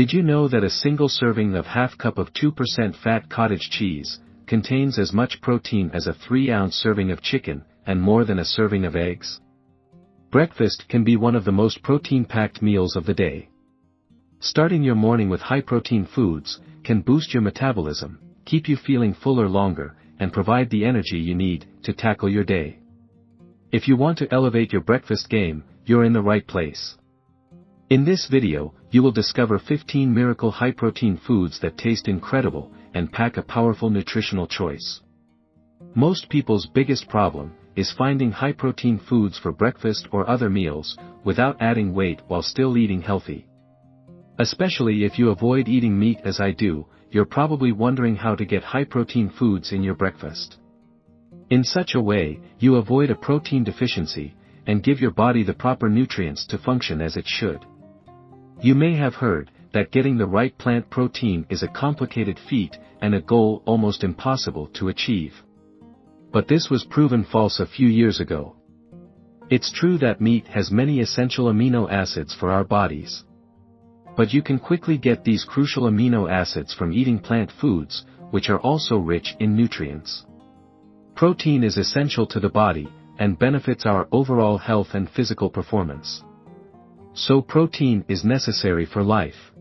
Did you know that a single serving of half cup of 2% fat cottage cheese contains as much protein as a 3-ounce serving of chicken, and more than a serving of eggs? Breakfast can be one of the most protein-packed meals of the day. Starting your morning with high-protein foods can boost your metabolism, keep you feeling fuller longer, and provide the energy you need to tackle your day. If you want to elevate your breakfast game, you're in the right place. In this video, you will discover 15 miracle high-protein foods that taste incredible and pack a powerful nutritional choice. Most people's biggest problem is finding high-protein foods for breakfast or other meals without adding weight while still eating healthy. Especially if you avoid eating meat as I do, you're probably wondering how to get high-protein foods in your breakfast. In such a way, you avoid a protein deficiency and give your body the proper nutrients to function as it should. You may have heard that getting the right plant protein is a complicated feat and a goal almost impossible to achieve. But this was proven false a few years ago. It's true that meat has many essential amino acids for our bodies. But you can quickly get these crucial amino acids from eating plant foods, which are also rich in nutrients. Protein is essential to the body, and benefits our overall health and physical performance. So protein is necessary for life.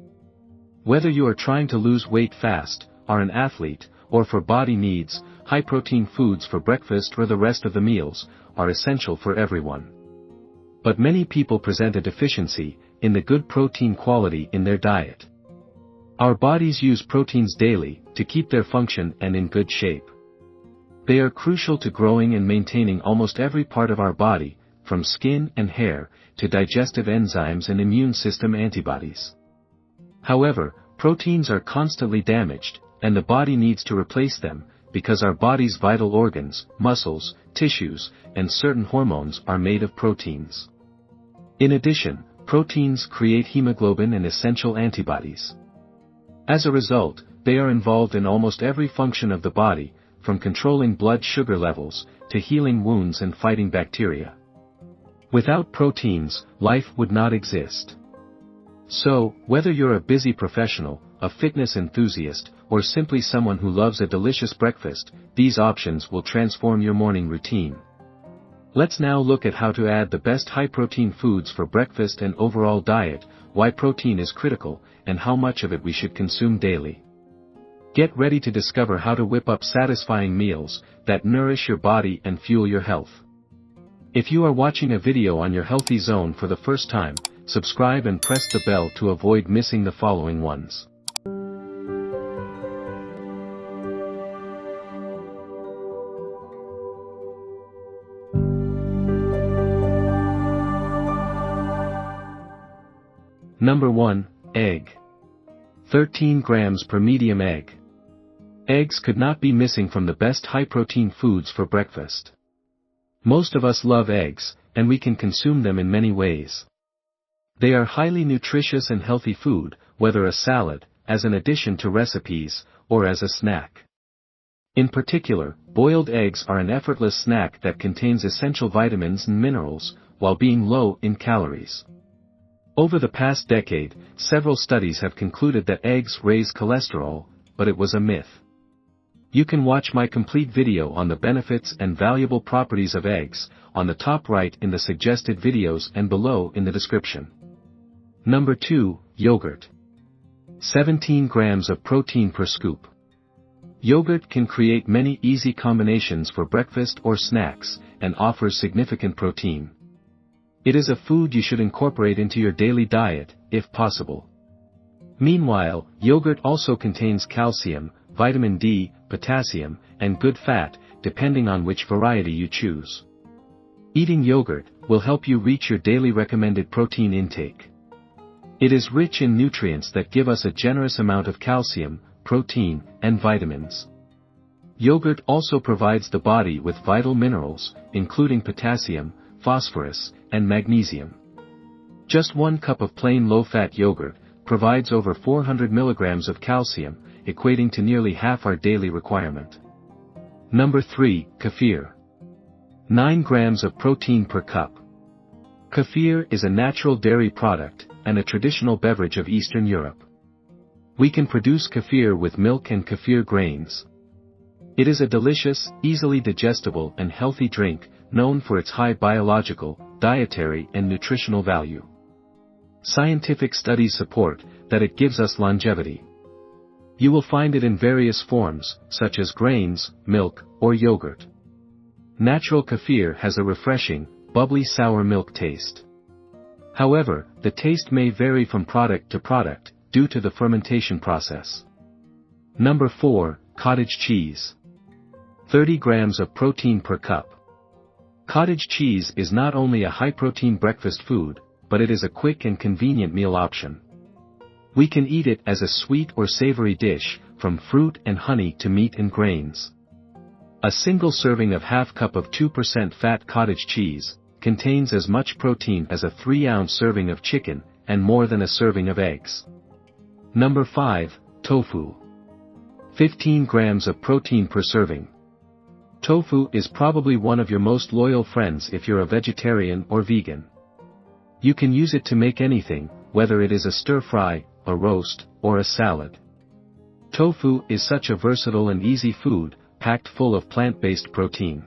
Whether you are trying to lose weight fast, are an athlete, or for body needs, high-protein foods for breakfast or the rest of the meals, are essential for everyone. But many people present a deficiency in the good protein quality in their diet. Our bodies use proteins daily to keep their function and in good shape. They are crucial to growing and maintaining almost every part of our body, from skin and hair, to digestive enzymes and immune system antibodies. However, proteins are constantly damaged, and the body needs to replace them, because our body's vital organs, muscles, tissues, and certain hormones are made of proteins. In addition, proteins create hemoglobin and essential antibodies. As a result, they are involved in almost every function of the body, from controlling blood sugar levels, to healing wounds and fighting bacteria. Without proteins, life would not exist. So, whether you're a busy professional, a fitness enthusiast, or simply someone who loves a delicious breakfast, these options will transform your morning routine. Let's now look at how to add the best high-protein foods for breakfast and overall diet, why protein is critical, and how much of it we should consume daily. Get ready to discover how to whip up satisfying meals that nourish your body and fuel your health. If you are watching a video on your healthy zone for the first time, subscribe and press the bell to avoid missing the following ones. Number 1, egg. 13 grams per medium egg. Eggs could not be missing from the best high-protein foods for breakfast. Most of us love eggs, and we can consume them in many ways. They are highly nutritious and healthy food, whether a salad, as an addition to recipes, or as a snack. In particular, boiled eggs are an effortless snack that contains essential vitamins and minerals, while being low in calories. Over the past decade, several studies have concluded that eggs raise cholesterol, but it was a myth. You can watch my complete video on the benefits and valuable properties of eggs, on the top right in the suggested videos and below in the description. Number 2, yogurt. 17 grams of protein per scoop. Yogurt can create many easy combinations for breakfast or snacks, and offers significant protein. It is a food you should incorporate into your daily diet, if possible. Meanwhile, yogurt also contains calcium, vitamin D, potassium, and good fat, depending on which variety you choose. Eating yogurt will help you reach your daily recommended protein intake. It is rich in nutrients that give us a generous amount of calcium, protein, and vitamins. Yogurt also provides the body with vital minerals, including potassium, phosphorus, and magnesium. Just 1 cup of plain low-fat yogurt provides over 400 milligrams of calcium, equating to nearly half our daily requirement. Number 3, kefir. 9 grams of protein per cup. Kefir is a natural dairy product, and a traditional beverage of Eastern Europe. We can produce kefir with milk and kefir grains. It is a delicious, easily digestible and healthy drink, known for its high biological, dietary and nutritional value. Scientific studies support that it gives us longevity. You will find it in various forms, such as grains, milk, or yogurt. Natural kefir has a refreshing, bubbly sour milk taste. However, the taste may vary from product to product, due to the fermentation process. Number 4, cottage cheese. 30 grams of protein per cup. Cottage cheese is not only a high-protein breakfast food, but it is a quick and convenient meal option. We can eat it as a sweet or savory dish, from fruit and honey to meat and grains. A single serving of half cup of 2% fat cottage cheese contains as much protein as a 3-ounce serving of chicken, and more than a serving of eggs. Number 5, tofu. 15 grams of protein per serving. Tofu is probably one of your most loyal friends if you're a vegetarian or vegan. You can use it to make anything, whether it is a stir-fry, a roast, or a salad. Tofu is such a versatile and easy food, packed full of plant-based protein.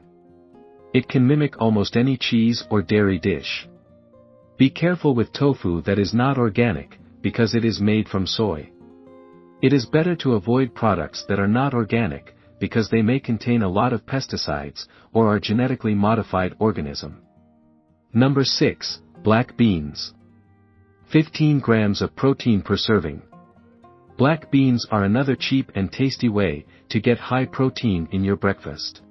It can mimic almost any cheese or dairy dish. Be careful with tofu that is not organic, because it is made from soy. It is better to avoid products that are not organic, because they may contain a lot of pesticides, or are genetically modified organism. Number 6, black beans. 15 grams of protein per serving. Black beans are another cheap and tasty way to get high protein in your breakfast.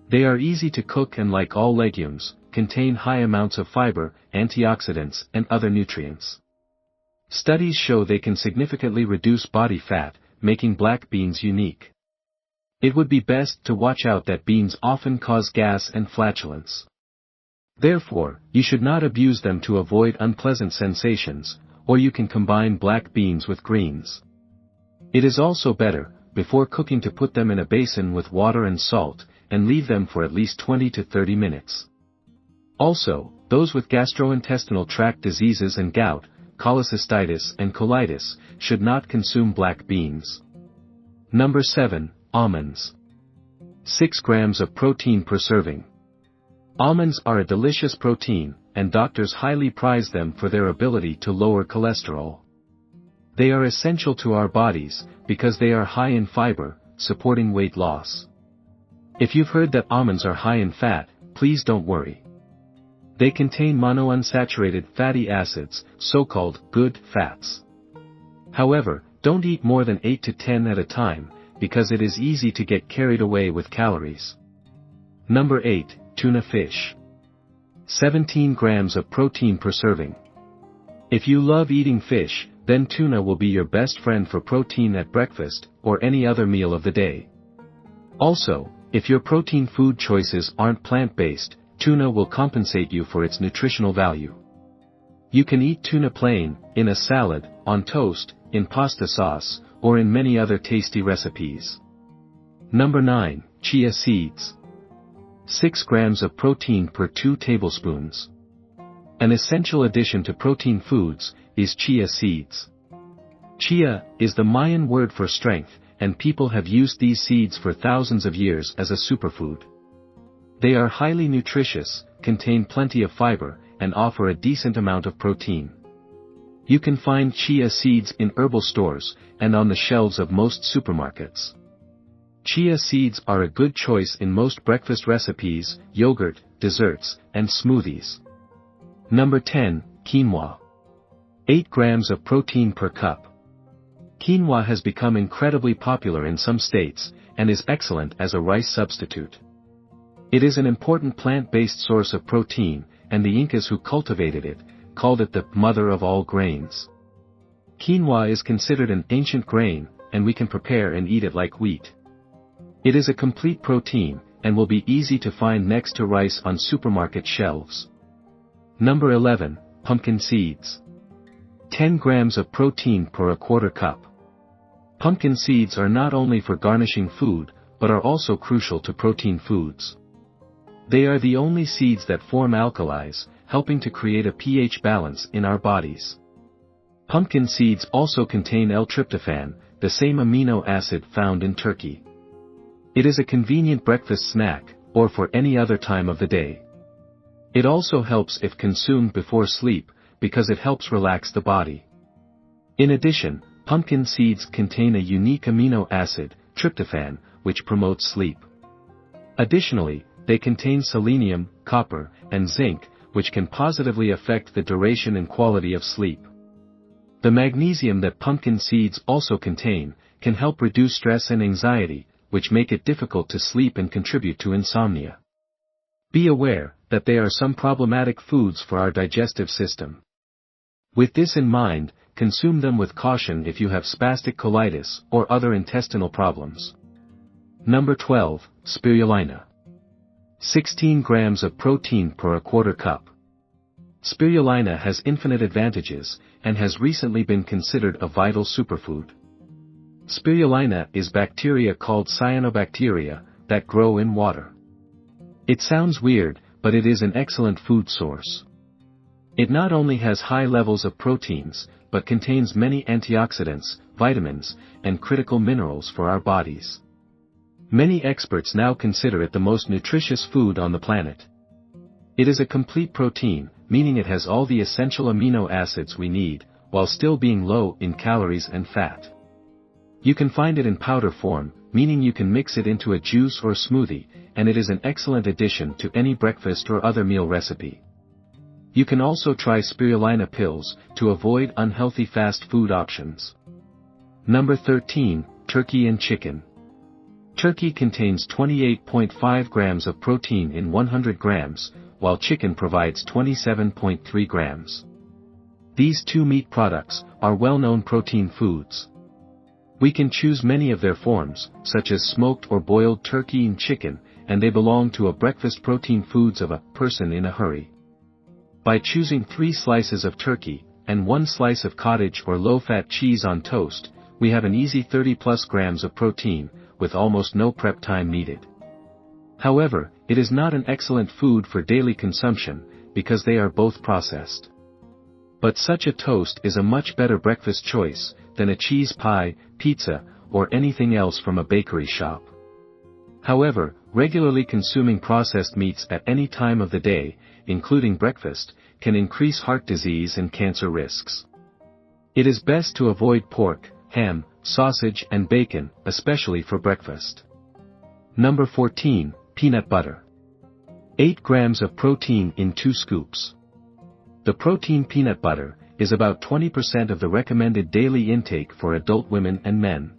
They are easy to cook and, like all legumes, contain high amounts of fiber, antioxidants, and other nutrients. Studies show they can significantly reduce body fat, making black beans unique. It would be best to watch out that beans often cause gas and flatulence. Therefore, you should not abuse them to avoid unpleasant sensations, or you can combine black beans with greens. It is also better, before cooking, to put them in a basin with water and salt, and leave them for at least 20 to 30 minutes. Also, those with gastrointestinal tract diseases and gout, cholecystitis and colitis, should not consume black beans. Number 7, almonds. 6 grams of protein per serving. Almonds are a delicious protein, and doctors highly prize them for their ability to lower cholesterol. They are essential to our bodies, because they are high in fiber, supporting weight loss. If you've heard that almonds are high in fat, please don't worry. They contain monounsaturated fatty acids, so-called good fats. However, don't eat more than 8 to 10 at a time, because it is easy to get carried away with calories. Number 8, tuna fish. 17 grams of protein per serving. If you love eating fish, then tuna will be your best friend for protein at breakfast, or any other meal of the day. Also, if your protein food choices aren't plant-based, tuna will compensate you for its nutritional value. You can eat tuna plain, in a salad, on toast, in pasta sauce, or in many other tasty recipes. Number 9, chia seeds. 6 grams of protein per 2 tablespoons. An essential addition to protein foods is chia seeds. Chia is the Mayan word for strength, and people have used these seeds for thousands of years as a superfood. They are highly nutritious, contain plenty of fiber, and offer a decent amount of protein. You can find chia seeds in herbal stores, and on the shelves of most supermarkets. Chia seeds are a good choice in most breakfast recipes, yogurt, desserts, and smoothies. Number 10, quinoa. 8 grams of protein per cup. Quinoa has become incredibly popular in some states, and is excellent as a rice substitute. It is an important plant-based source of protein, and the Incas who cultivated it, called it the mother of all grains. Quinoa is considered an ancient grain, and we can prepare and eat it like wheat. It is a complete protein, and will be easy to find next to rice on supermarket shelves. Number 11, pumpkin seeds. 10 grams of protein per 1/4 cup. Pumpkin seeds are not only for garnishing food, but are also crucial to protein foods. They are the only seeds that form alkalis, helping to create a pH balance in our bodies. Pumpkin seeds also contain L-tryptophan, the same amino acid found in turkey. It is a convenient breakfast snack, or for any other time of the day. It also helps if consumed before sleep, because it helps relax the body. In addition, pumpkin seeds contain a unique amino acid, tryptophan, which promotes sleep. Additionally, they contain selenium, copper, and zinc, which can positively affect the duration and quality of sleep. The magnesium that pumpkin seeds also contain, can help reduce stress and anxiety, which make it difficult to sleep and contribute to insomnia. Be aware that they are some problematic foods for our digestive system. With this in mind, consume them with caution if you have spastic colitis or other intestinal problems. Number 12, Spirulina. 16 grams of protein per a quarter cup. Spirulina has infinite advantages, and has recently been considered a vital superfood. Spirulina is bacteria called cyanobacteria, that grow in water. It sounds weird, but it is an excellent food source. It not only has high levels of proteins, but contains many antioxidants, vitamins, and critical minerals for our bodies. Many experts now consider it the most nutritious food on the planet. It is a complete protein, meaning it has all the essential amino acids we need, while still being low in calories and fat. You can find it in powder form, meaning you can mix it into a juice or smoothie, and it is an excellent addition to any breakfast or other meal recipe. You can also try spirulina pills, to avoid unhealthy fast food options. Number 13, Turkey and Chicken. Turkey contains 28.5 grams of protein in 100 grams, while chicken provides 27.3 grams. These two meat products are well-known protein foods. We can choose many of their forms, such as smoked or boiled turkey and chicken, and they belong to a breakfast protein foods of a person in a hurry. By choosing 3 slices of turkey, and 1 slice of cottage or low-fat cheese on toast, we have an easy 30+ grams of protein, with almost no prep time needed. However, it is not an excellent food for daily consumption, because they are both processed. But such a toast is a much better breakfast choice, than a cheese pie, pizza, or anything else from a bakery shop. However, regularly consuming processed meats at any time of the day, including breakfast, can increase heart disease and cancer risks. It is best to avoid pork, ham, sausage and bacon, especially for breakfast. Number 14, Peanut Butter. 8 grams of protein in 2 scoops. The protein peanut butter is about 20% of the recommended daily intake for adult women and men.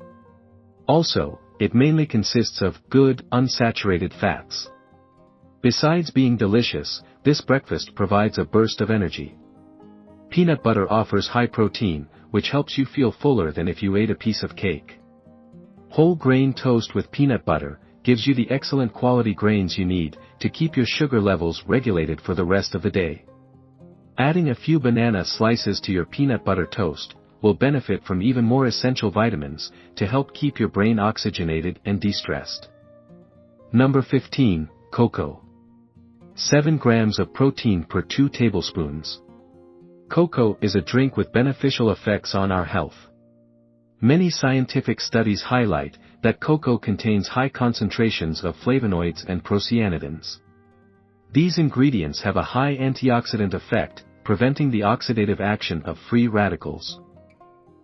Also, it mainly consists of good, unsaturated fats. Besides being delicious, this breakfast provides a burst of energy. Peanut butter offers high protein, which helps you feel fuller than if you ate a piece of cake. Whole grain toast with peanut butter gives you the excellent quality grains you need to keep your sugar levels regulated for the rest of the day. Adding a few banana slices to your peanut butter toast will benefit from even more essential vitamins to help keep your brain oxygenated and de-stressed. Number 15, Cocoa. 7 grams of protein per 2 tablespoons. Cocoa is a drink with beneficial effects on our health. Many scientific studies highlight that cocoa contains high concentrations of flavonoids and procyanidins. These ingredients have a high antioxidant effect, preventing the oxidative action of free radicals.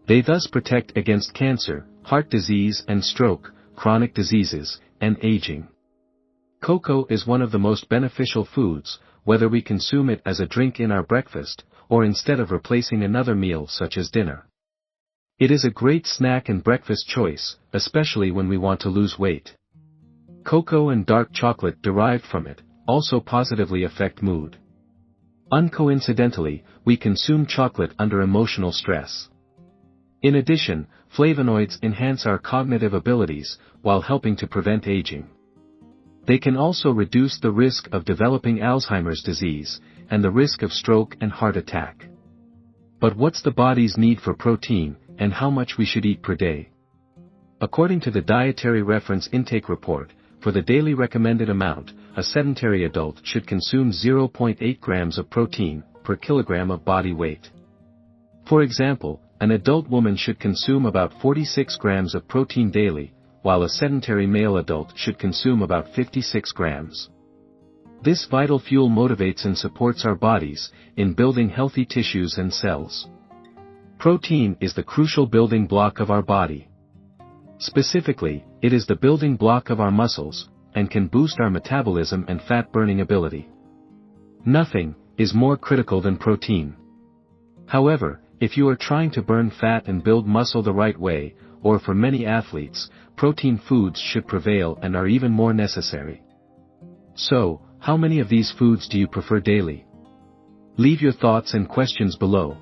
They thus protect against cancer, heart disease and stroke, chronic diseases, and aging. Cocoa is one of the most beneficial foods, whether we consume it as a drink in our breakfast, or instead of replacing another meal such as dinner. It is a great snack and breakfast choice, especially when we want to lose weight. Cocoa and dark chocolate derived from it also positively affect mood. Uncoincidentally, we consume chocolate under emotional stress. In addition, flavonoids enhance our cognitive abilities, while helping to prevent aging. They can also reduce the risk of developing Alzheimer's disease, and the risk of stroke and heart attack. But what's the body's need for protein, and how much we should eat per day? According to the Dietary Reference Intake Report, for the daily recommended amount, a sedentary adult should consume 0.8 grams of protein per kilogram of body weight. For example, an adult woman should consume about 46 grams of protein daily, while a sedentary male adult should consume about 56 grams. This vital fuel motivates and supports our bodies in building healthy tissues and cells. Protein is the crucial building block of our body. Specifically, it is the building block of our muscles, and can boost our metabolism and fat-burning ability. Nothing is more critical than protein. However, if you are trying to burn fat and build muscle the right way, or for many athletes, protein foods should prevail and are even more necessary. So, how many of these foods do you prefer daily? Leave your thoughts and questions below.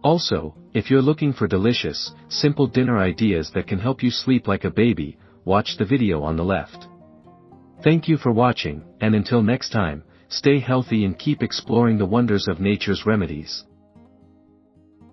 Also, if you're looking for delicious, simple dinner ideas that can help you sleep like a baby, watch the video on the left. Thank you for watching, and until next time, stay healthy and keep exploring the wonders of nature's remedies.